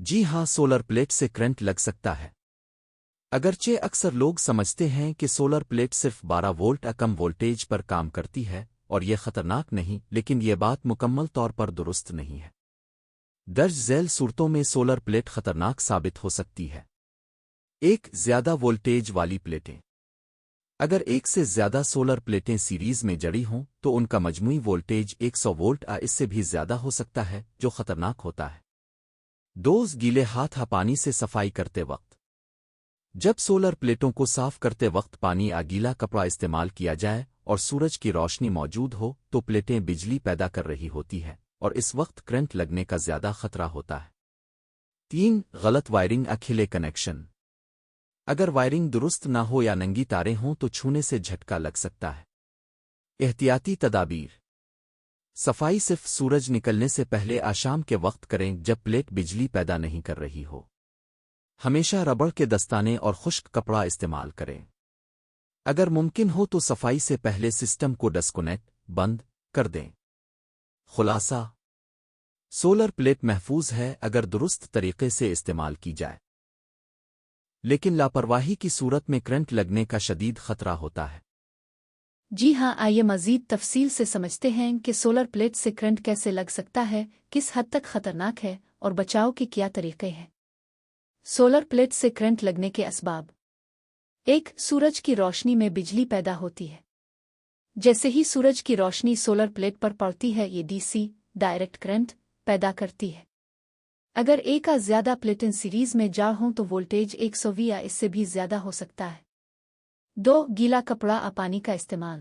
جی ہاں، solar plate سے current لگ سکتا ہے۔ اگرچہ اکثر لوگ سمجھتے ہیں کہ سولر پلیٹ صرف 12 وولٹ کم وولٹیج پر کام کرتی ہے اور یہ خطرناک نہیں، لیکن یہ بات مکمل طور پر درست نہیں ہے۔ درج ذیل صورتوں میں سولر پلیٹ خطرناک ثابت ہو سکتی ہے۔ ایک زیادہ وولٹیج والی پلیٹیں۔ اگر ایک سے زیادہ سولر پلیٹیں سیریز میں جڑی ہوں تو ان کا مجموعی وولٹیج 100 وولٹ اس سے بھی زیادہ ہو سکتا ہے، جو خطرناک ہوتا ہے۔ دوز گیلے ہاتھ پانی سے صفائی کرتے وقت۔ جب سولر پلیٹوں کو صاف کرتے وقت پانی یا گیلا کپڑا استعمال کیا جائے اور سورج کی روشنی موجود ہو تو پلیٹیں بجلی پیدا کر رہی ہوتی ہے اور اس وقت کرنٹ لگنے کا زیادہ خطرہ ہوتا ہے۔ 3 غلط وائرنگ کھلے کنیکشن۔ اگر وائرنگ درست نہ ہو یا ننگی تاریں ہوں تو چھونے سے جھٹکا لگ سکتا ہے۔ احتیاطی تدابیر۔ صفائی صرف سورج نکلنے سے پہلے شام کے وقت کریں جب پلیٹ بجلی پیدا نہیں کر رہی ہو۔ ہمیشہ ربڑ کے دستانے اور خشک کپڑا استعمال کریں۔ اگر ممکن ہو تو صفائی سے پہلے سسٹم کو ڈسکنیکٹ بند کر دیں۔ خلاصہ: سولر پلیٹ محفوظ ہے اگر درست طریقے سے استعمال کی جائے، لیکن لاپرواہی کی صورت میں کرنٹ لگنے کا شدید خطرہ ہوتا ہے۔ جی ہاں، آئیے مزید تفصیل سے سمجھتے ہیں کہ سولر پلیٹ سے کرنٹ کیسے لگ سکتا ہے، کس حد تک خطرناک ہے اور بچاؤ کے کیا طریقے ہیں۔ سولر پلیٹ سے کرنٹ لگنے کے اسباب۔ 1. سورج کی روشنی میں بجلی پیدا ہوتی ہے۔ جیسے ہی سورج کی روشنی سولر پلیٹ پر پڑتی ہے یہ ڈی سی ڈائریکٹ کرنٹ پیدا کرتی ہے۔ اگر ایک یا زیادہ پلیٹیں سیریز میں جڑ ہوں تو وولٹیج 120 یا اس سے بھی زیادہ ہو سکتا ہے۔ 2. گیلا کپڑا یا پانی کا استعمال۔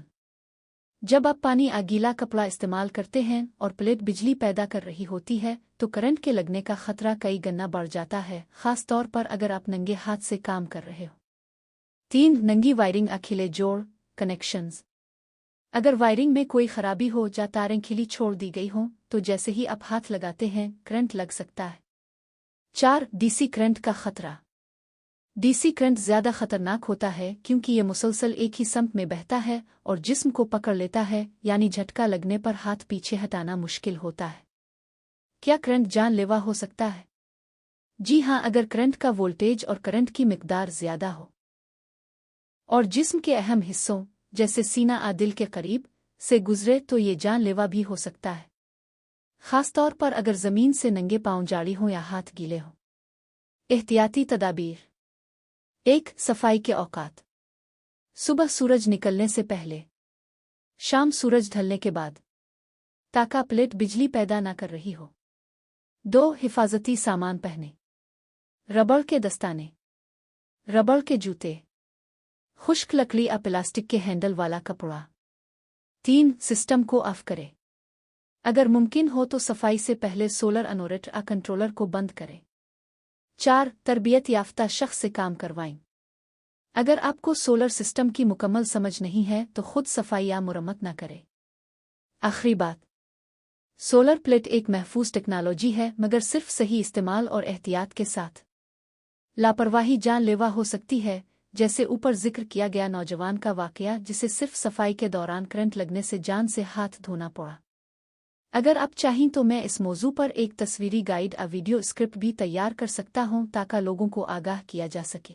جب آپ پانی یا گیلا کپڑا استعمال کرتے ہیں اور پلیٹ بجلی پیدا کر رہی ہوتی ہے تو کرنٹ کے لگنے کا خطرہ کئی گنا بڑھ جاتا ہے، خاص طور پر اگر آپ ننگے ہاتھ سے کام کر رہے ہو۔ 3. ننگی وائرنگ کھلے جوڑ کنیکشنز۔ اگر وائرنگ میں کوئی خرابی ہو یا تاریں کھلی چھوڑ دی گئی ہوں تو جیسے ہی آپ ہاتھ لگاتے ہیں کرنٹ لگ سکتا ہے۔ 4. ڈی سی کرنٹ کا خطرہ۔ ڈی سی کرنٹ زیادہ خطرناک ہوتا ہے کیونکہ یہ مسلسل ایک ہی سمت میں بہتا ہے اور جسم کو پکڑ لیتا ہے، یعنی جھٹکا لگنے پر ہاتھ پیچھے ہٹانا مشکل ہوتا ہے۔ کیا کرنٹ جان لیوا ہو سکتا ہے؟ جی ہاں، اگر کرنٹ کا وولٹیج اور کرنٹ کی مقدار زیادہ ہو اور جسم کے اہم حصوں جیسے سینہ یا دل کے قریب سے گزرے تو یہ جان لیوا بھی ہو سکتا ہے، خاص طور پر اگر زمین سے ننگے پاؤں جاڑی ہوں یا ہاتھ گیلے ہوں۔ احتیاطی تدابیر۔ 1. صفائی کے اوقات۔ صبح سورج نکلنے سے پہلے، شام سورج ڈھلنے کے بعد، تاکہ پلیٹ بجلی پیدا نہ کر رہی ہو۔ 2. حفاظتی سامان پہنے۔ ربڑ کے دستانے، ربڑ کے جوتے، خشک لکڑی یا پلاسٹک کے ہینڈل والا کپڑا۔ 3. سسٹم کو آف کرے۔ اگر ممکن ہو تو صفائی سے پہلے سولر انورٹر یا کنٹرولر کو بند کرے۔ 4. تربیت یافتہ شخص سے کام کروائیں۔ اگر آپ کو سولر سسٹم کی مکمل سمجھ نہیں ہے تو خود صفائی یا مرمت نہ کرے۔ آخری بات، سولر پلیٹ ایک محفوظ ٹیکنالوجی ہے مگر صرف صحیح استعمال اور احتیاط کے ساتھ۔ لاپرواہی جان لیوا ہو سکتی ہے، جیسے اوپر ذکر کیا گیا نوجوان کا واقعہ جسے صرف صفائی کے دوران کرنٹ لگنے سے جان سے ہاتھ دھونا پڑا۔ اگر آپ چاہیں تو میں اس موضوع پر ایک تصویری گائیڈ یا ویڈیو اسکرپٹ بھی تیار کر سکتا ہوں تاکہ لوگوں کو آگاہ کیا جا سکے۔